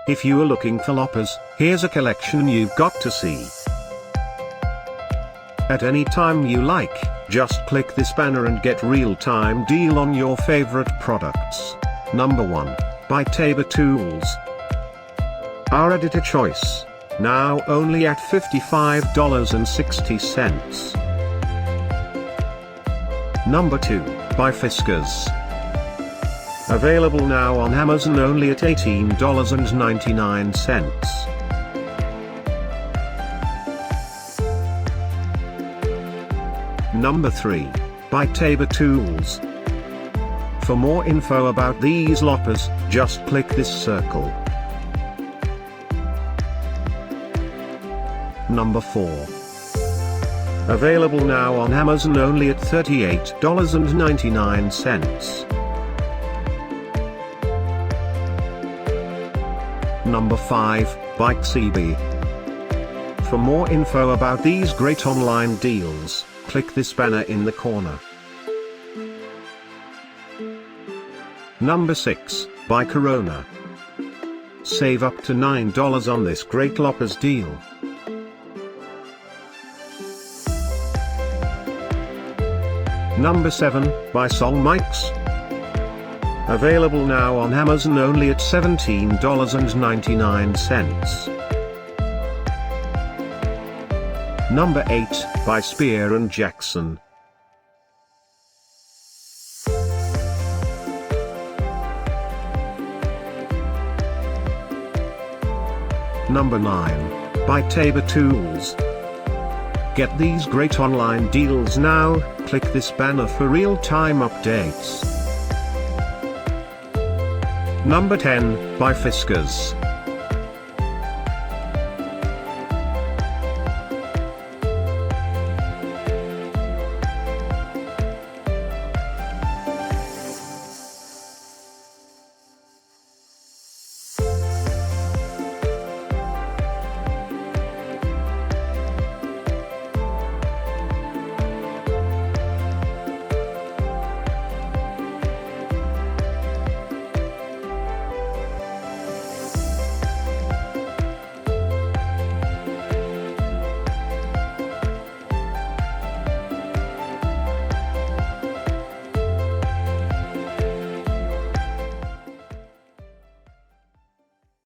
If you are looking for loppers, here's a collection you've got to see. At any time you like, just click this banner and get real-time deal on your favorite products. Number 1. By Tabor Tools. Our editor choice. Now only at $55.60. Number 2. By Fiskars. Available now on Amazon only at $18.99. Number 3. By Tabor Tools. For more info about these loppers, just click this circle. Number 4. Available now on Amazon only at $38.99. Number 5, by KSEIBI. For more info about these great online deals, click this banner in the corner. Number 6, by Corona. Save up to $9 on this great Loppers deal. Number 7, by Songmics. Available now on Amazon only at $17.99. Number 8, by Spear & Jackson. Number 9, by Tabor Tools. Get these great online deals now, click this banner for real-time updates. Number 10, by Fiskars.